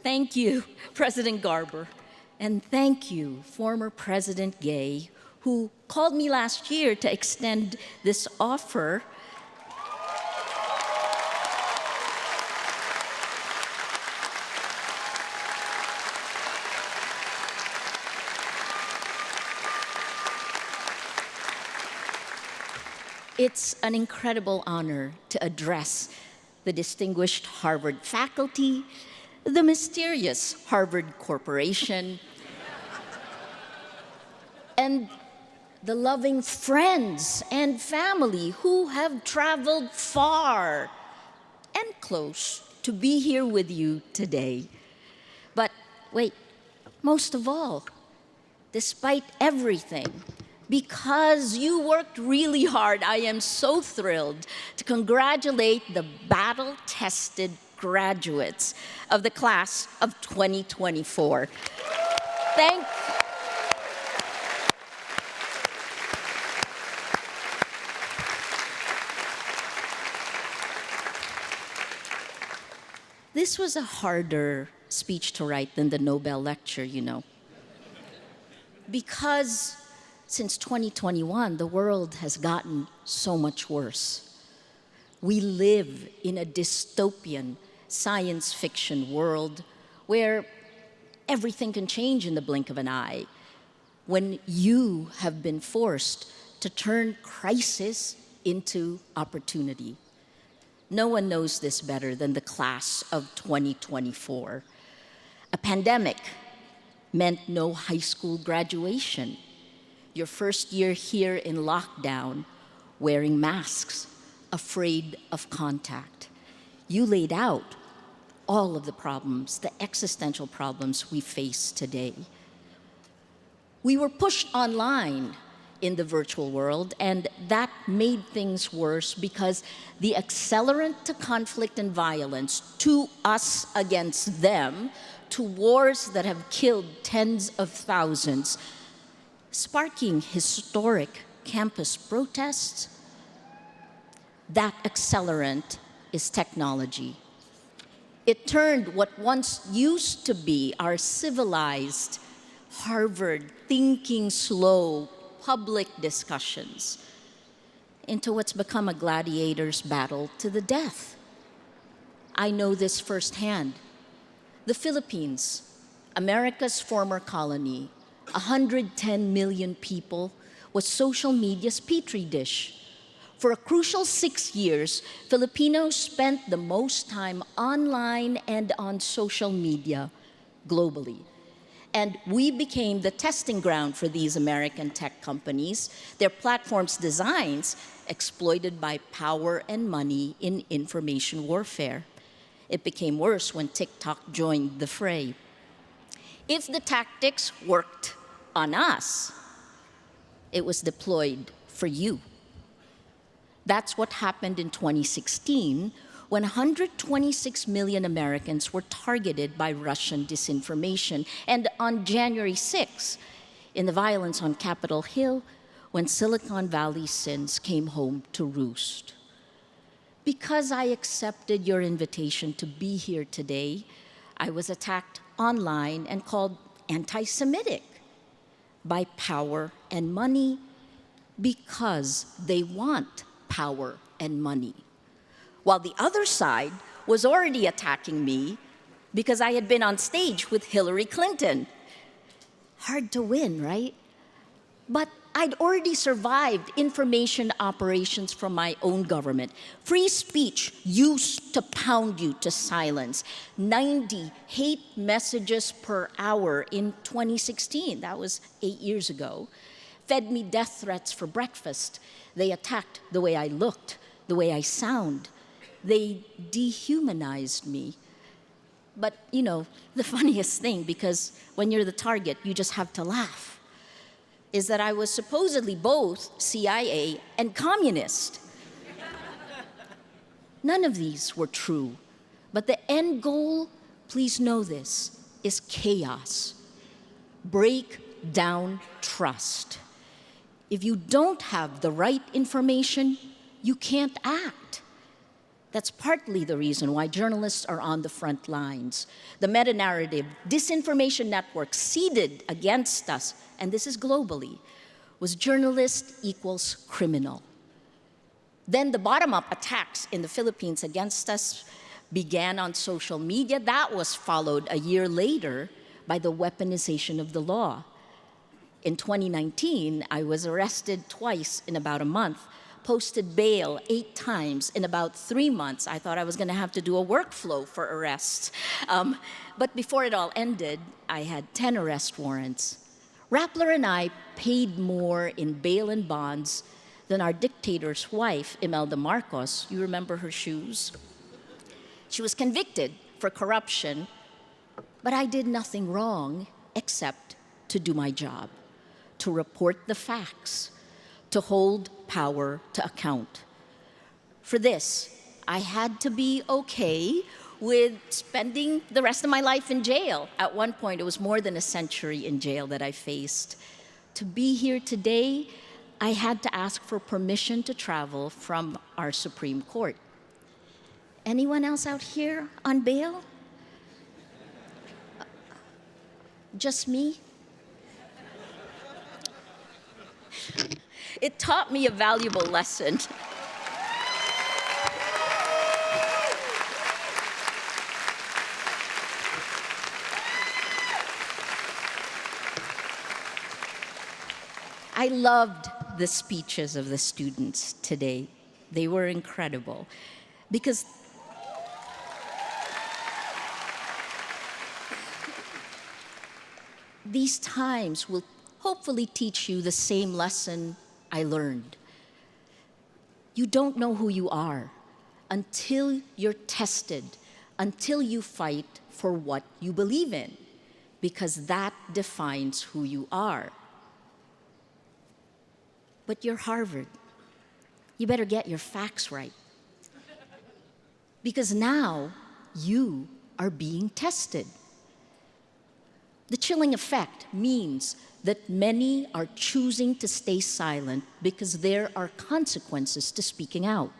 Thank you, President Garber. And thank you, former President Gay, who called me last year to extend this offer. It's an incredible honor to address the distinguished Harvard faculty, the mysterious Harvard Corporation, and the loving friends and family who have traveled far and close to be here with you today. But wait, most of all, despite everything, because you worked really hard, I am so thrilled to congratulate the battle-tested graduates of the class of 2024. This was a harder speech to write than the Nobel lecture, you know. Because since 2021, the world has gotten so much worse. We live in a dystopian science fiction world where everything can change in the blink of an eye, when you have been forced to turn crisis into opportunity. No one knows this better than the class of 2024. A pandemic meant no high school graduation. Your first year here in lockdown, wearing masks, afraid of contact. You laid out all of the problems, the existential problems we face today. We were pushed online in the virtual world, and that made things worse because the accelerant to conflict and violence, to us against them, to wars that have killed tens of thousands, sparking historic campus protests, that accelerant is technology. It turned what once used to be our civilized, Harvard, thinking slow, public discussions into what's become a gladiator's battle to the death. I know this firsthand. The Philippines, America's former colony, 110 million people, was social media's petri dish. For a crucial 6 years, Filipinos spent the most time online and on social media globally. And we became the testing ground for these American tech companies, their platforms' designs exploited by power and money in information warfare. It became worse when TikTok joined the fray. If the tactics worked on us, it was deployed for you. That's what happened in 2016 when 126 million Americans were targeted by Russian disinformation. And on January 6, in the violence on Capitol Hill, when Silicon Valley sins came home to roost. Because I accepted your invitation to be here today, I was attacked online and called anti-Semitic by power and money because they want power and money. While the other side was already attacking me because I had been on stage with Hillary Clinton. Hard to win, right? But I'd already survived information operations from my own government. Free speech used to pound you to silence. 90 hate messages per hour in 2016, that was 8 years ago, fed me death threats for breakfast. They attacked the way I looked, the way I sound. They dehumanized me. But, you know, the funniest thing, because when you're the target, you just have to laugh, is that I was supposedly both CIA and communist. None of these were true. But the end goal, please know this, is chaos. Break down trust. If you don't have the right information, you can't act. That's partly the reason why journalists are on the front lines. The meta-narrative, disinformation network seeded against us, and this is globally, was journalist equals criminal. Then the bottom-up attacks in the Philippines against us began on social media. That was followed a year later by the weaponization of the law. In 2019, I was arrested twice in about a month, posted bail 8 times in about 3 months. I thought I was going to have to do a workflow for arrests. But before it all ended, I had 10 arrest warrants. Rappler and I paid more in bail and bonds than our dictator's wife, Imelda Marcos. You remember her shoes? She was convicted for corruption, but I did nothing wrong except to do my job, to report the facts, to hold power to account. For this, I had to be okay with spending the rest of my life in jail. At one point, it was more than a century in jail that I faced. To be here today, I had to ask for permission to travel from our Supreme Court. Anyone else out here on bail? Just me? It taught me a valuable lesson. I loved the speeches of the students today. They were incredible because these times will hopefully teach you the same lesson I learned. You don't know who you are until you're tested, until you fight for what you believe in, because that defines who you are. But you're Harvard. You better get your facts right. Because now you are being tested. The chilling effect means that many are choosing to stay silent because there are consequences to speaking out.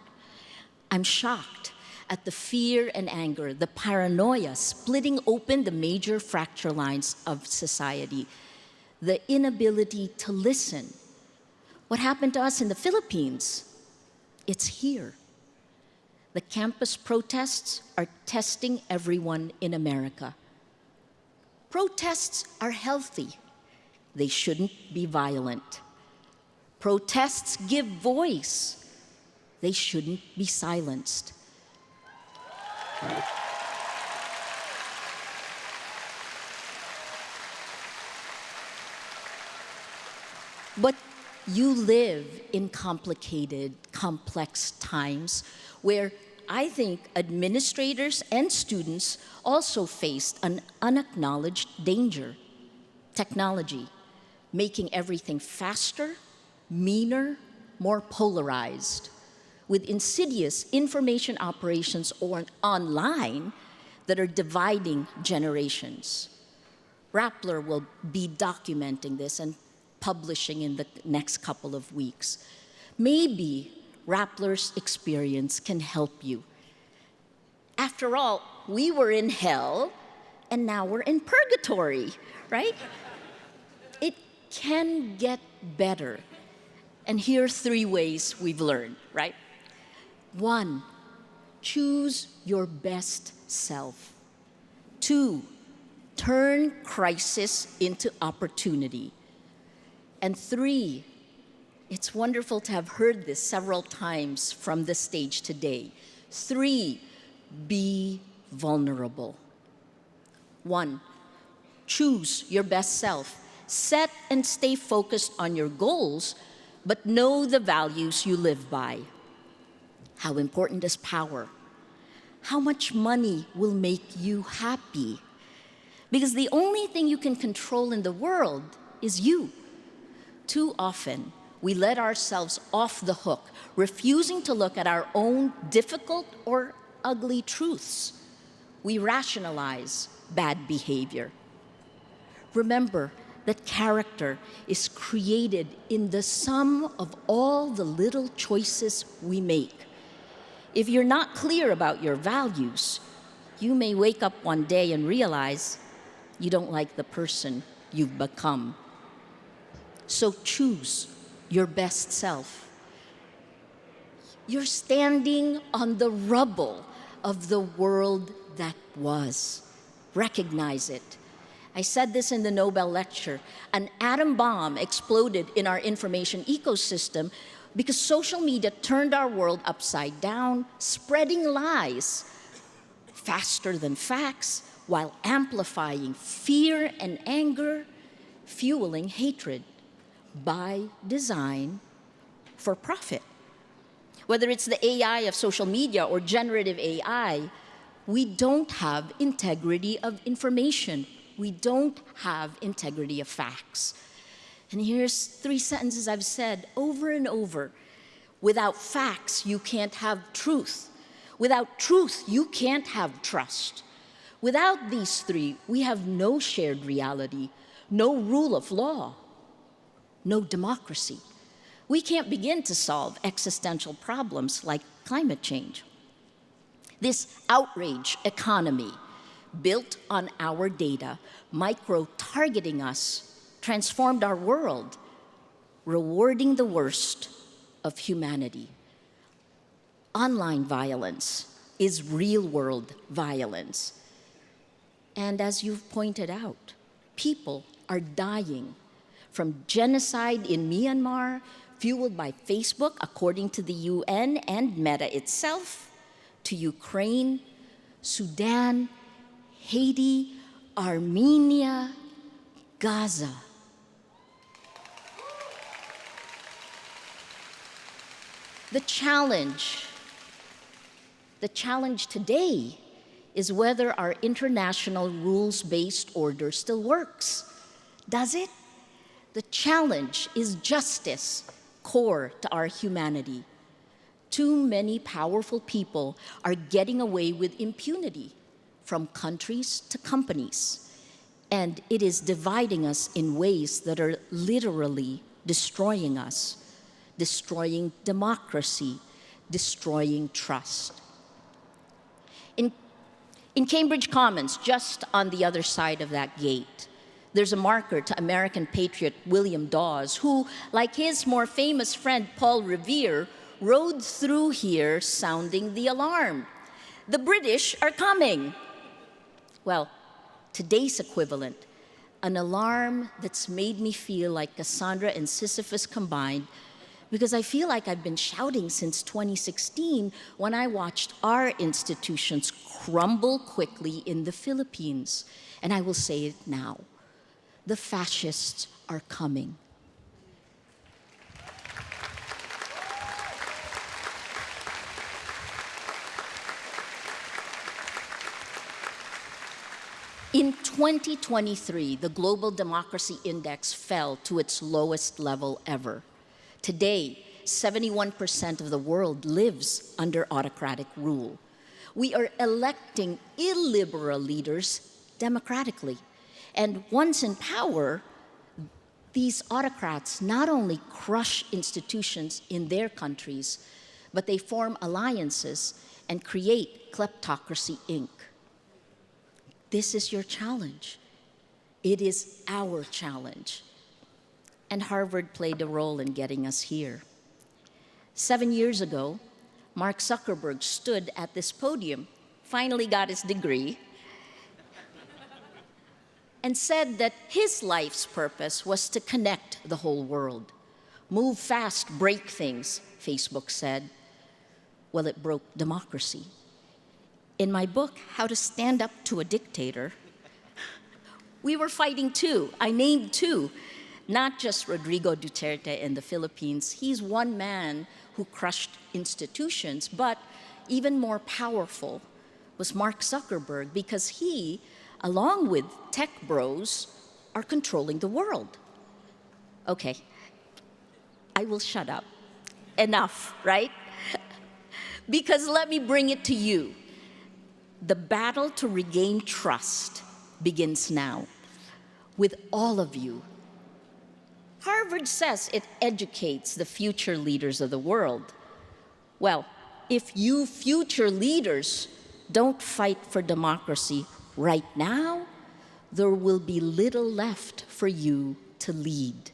I'm shocked at the fear and anger, the paranoia splitting open the major fracture lines of society, the inability to listen. What happened to us in the Philippines? It's here. The campus protests are testing everyone in America. Protests are healthy. They shouldn't be violent. Protests give voice. They shouldn't be silenced. But you live in complicated, complex times where I think administrators and students also faced an unacknowledged danger. Technology, making everything faster, meaner, more polarized, with insidious information operations online that are dividing generations. Rappler will be documenting this and publishing in the next couple of weeks. Maybe Rappler's experience can help you. After all, we were in hell, and now we're in purgatory, right? It can get better. And here are 3 ways we've learned, right? 1, choose your best self. 2, turn crisis into opportunity. And 3, it's wonderful to have heard this several times from the stage today. 3, be vulnerable. 1, choose your best self. Set and stay focused on your goals, but know the values you live by. How important is power? How much money will make you happy? Because the only thing you can control in the world is you. Too often, we let ourselves off the hook, refusing to look at our own difficult or ugly truths. We rationalize bad behavior. Remember that character is created in the sum of all the little choices we make. If you're not clear about your values, you may wake up one day and realize you don't like the person you've become. So choose your best self. You're standing on the rubble of the world that was. Recognize it. I said this in the Nobel lecture. An atom bomb exploded in our information ecosystem because social media turned our world upside down, spreading lies faster than facts while amplifying fear and anger, fueling hatred by design for profit. Whether it's the AI of social media or generative AI, we don't have integrity of information. We don't have integrity of facts. And here's 3 sentences I've said over and over. Without facts, you can't have truth. Without truth, you can't have trust. Without these 3, we have no shared reality, no rule of law, no democracy. We can't begin to solve existential problems like climate change. This outrage economy, built on our data, micro-targeting us, transformed our world, rewarding the worst of humanity. Online violence is real-world violence. And as you've pointed out, people are dying from genocide in Myanmar, fueled by Facebook, according to the UN and Meta itself, to Ukraine, Sudan, Haiti, Armenia, Gaza. The challenge today is whether our international rules-based order still works. Does it? The challenge is justice, core to our humanity. Too many powerful people are getting away with impunity, from countries to companies. And it is dividing us in ways that are literally destroying us, destroying democracy, destroying trust. In Cambridge Commons, just on the other side of that gate, there's a marker to American patriot William Dawes, who, like his more famous friend Paul Revere, rode through here sounding the alarm. The British are coming. Well, today's equivalent, an alarm that's made me feel like Cassandra and Sisyphus combined, because I feel like I've been shouting since 2016 when I watched our institutions crumble quickly in the Philippines. And I will say it now. The fascists are coming. In 2023, the Global Democracy Index fell to its lowest level ever. Today, 71% of the world lives under autocratic rule. We are electing illiberal leaders democratically. And once in power, these autocrats not only crush institutions in their countries, but they form alliances and create kleptocracy Inc. This is your challenge. It is our challenge. And Harvard played a role in getting us here. 7 years ago, Mark Zuckerberg stood at this podium, finally got his degree, and said that his life's purpose was to connect the whole world. Move fast, break things, Facebook said. Well, it broke democracy. In my book, How to Stand Up to a Dictator, we were fighting too. I named 2. Not just Rodrigo Duterte in the Philippines. He's one man who crushed institutions, but even more powerful was Mark Zuckerberg, because he, along with tech bros, are controlling the world. Okay, I will shut up. Enough, right? Because let me bring it to you. The battle to regain trust begins now with all of you. Harvard says it educates the future leaders of the world. Well, if you future leaders don't fight for democracy right now, there will be little left for you to lead.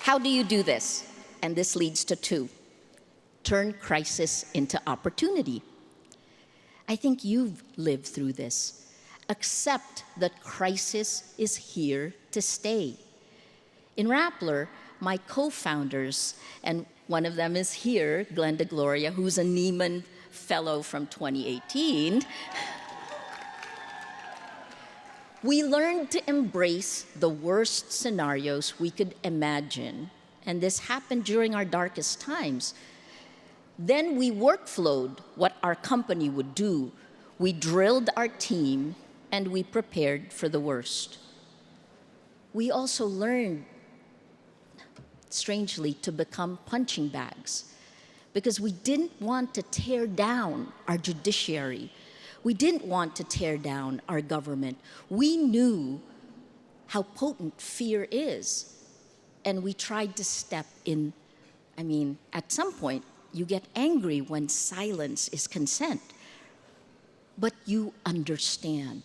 How do you do this? And this leads to two. Turn crisis into opportunity. I think you've lived through this. Accept that crisis is here to stay. In Rappler, my co-founders, and one of them is here, Glenda Gloria, who's a Neiman Fellow from 2018, we learned to embrace the worst scenarios we could imagine, and this happened during our darkest times. Then we workflowed what our company would do. We drilled our team, and we prepared for the worst. We also learned, strangely, to become punching bags, because we didn't want to tear down our judiciary. We didn't want to tear down our government. We knew how potent fear is, and we tried to step in. I mean, at some point, you get angry when silence is consent, but you understand.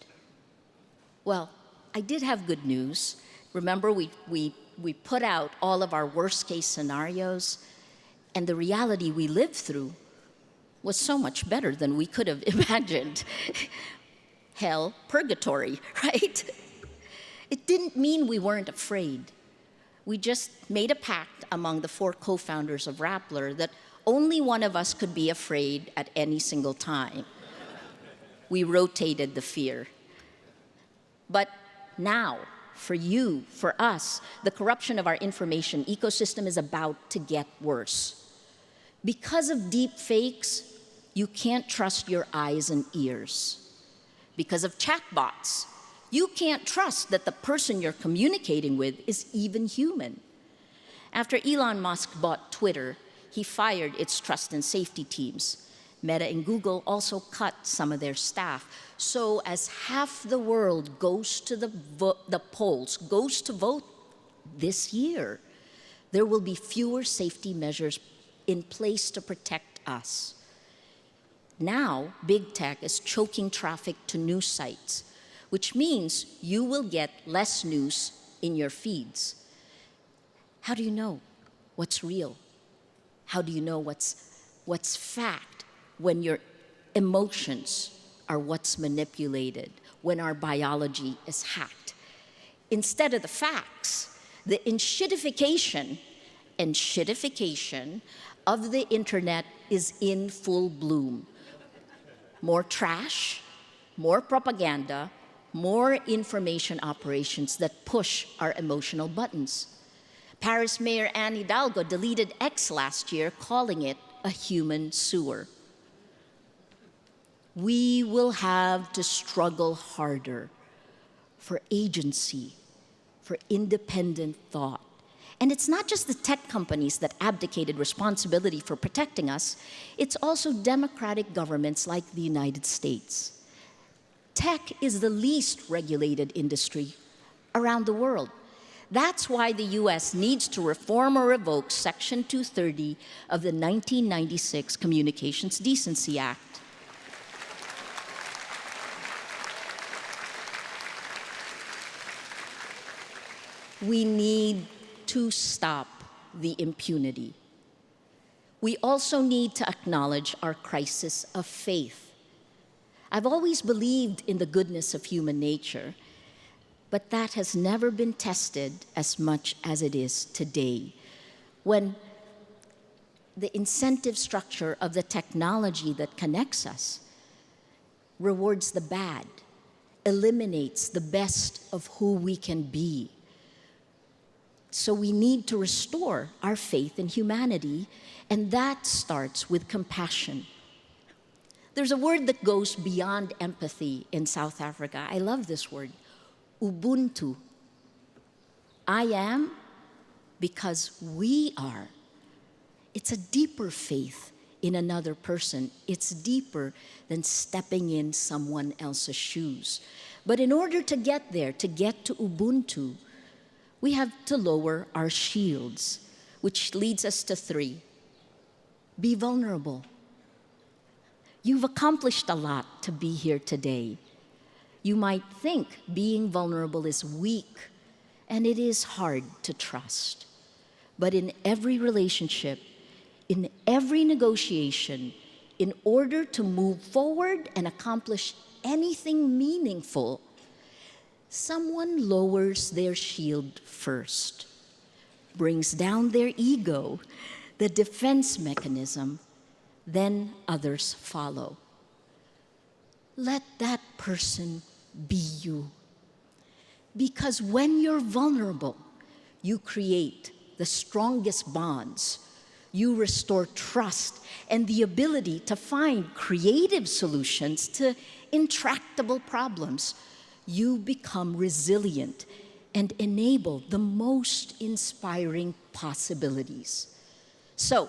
Well, I did have good news. Remember, we put out all of our worst-case scenarios, and the reality we lived through was so much better than we could have imagined. Hell, purgatory, right? It didn't mean we weren't afraid. We just made a pact among the 4 co-founders of Rappler that only one of us could be afraid at any single time. We rotated the fear. But now, for you, for us, the corruption of our information ecosystem is about to get worse. Because of deep fakes, you can't trust your eyes and ears. Because of chatbots, you can't trust that the person you're communicating with is even human. After Elon Musk bought Twitter, he fired its trust and safety teams. Meta and Google also cut some of their staff. So as half the world goes to the polls, goes to vote this year, there will be fewer safety measures in place to protect us. Now, big tech is choking traffic to news sites, which means you will get less news in your feeds. How do you know what's real? How do you know what's fact when your emotions are what's manipulated, when our biology is hacked? Instead of the facts, the enshittification of the internet is in full bloom. More trash, more propaganda, more information operations that push our emotional buttons. Paris Mayor Anne Hidalgo deleted X last year, calling it a human sewer. We will have to struggle harder for agency, for independent thought. And it's not just the tech companies that abdicated responsibility for protecting us, it's also democratic governments like the United States. Tech is the least regulated industry around the world. That's why the US needs to reform or revoke Section 230 of the 1996 Communications Decency Act. We need to stop the impunity. We also need to acknowledge our crisis of faith. I've always believed in the goodness of human nature, but that has never been tested as much as it is today, when the incentive structure of the technology that connects us rewards the bad, eliminates the best of who we can be. So we need to restore our faith in humanity, and that starts with compassion. There's a word that goes beyond empathy in South Africa. I love this word, Ubuntu. I am because we are. It's a deeper faith in another person. It's deeper than stepping in someone else's shoes. But in order to get there, to get to Ubuntu, we have to lower our shields, which leads us to 3. Be vulnerable. You've accomplished a lot to be here today. You might think being vulnerable is weak, and it is hard to trust. But in every relationship, in every negotiation, in order to move forward and accomplish anything meaningful, someone lowers their shield first, brings down their ego, the defense mechanism, then others follow. Let that person be you. Because when you're vulnerable, you create the strongest bonds. You restore trust and the ability to find creative solutions to intractable problems. You become resilient and enable the most inspiring possibilities. So,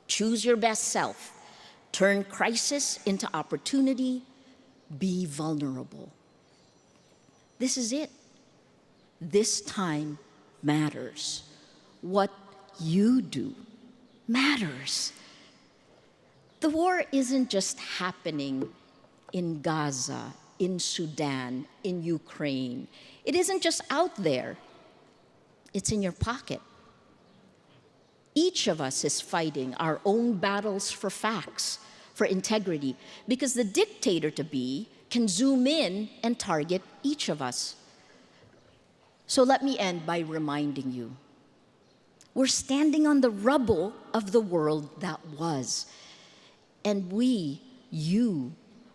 choose your best self. Turn crisis into opportunity. Be vulnerable. This is it. This time matters. What you do matters. The war isn't just happening in Gaza, in Sudan, in Ukraine. It isn't just out there. It's in your pocket. Each of us is fighting our own battles for facts, for integrity, because the dictator-to-be can zoom in and target each of us. So let me end by reminding you, we're standing on the rubble of the world that was. And you,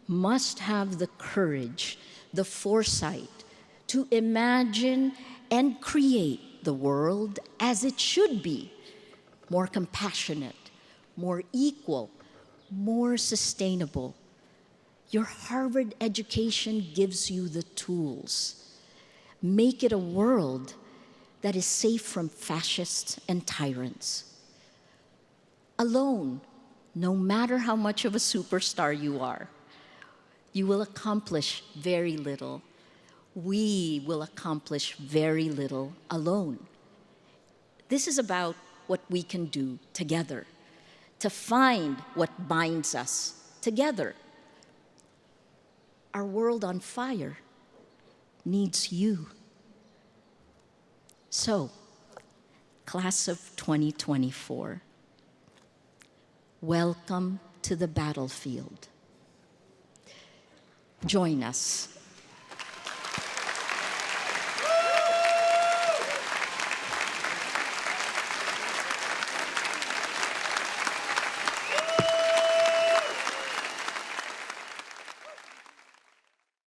must have the courage, the foresight to imagine and create the world as it should be, more compassionate, more equal, more sustainable. Your Harvard education gives you the tools. Make it a world that is safe from fascists and tyrants. Alone, no matter how much of a superstar you are, you will accomplish very little. We will accomplish very little alone. This is about what we can do together, to find what binds us together. Our world on fire needs you. So, class of 2024, welcome to the battlefield. Join us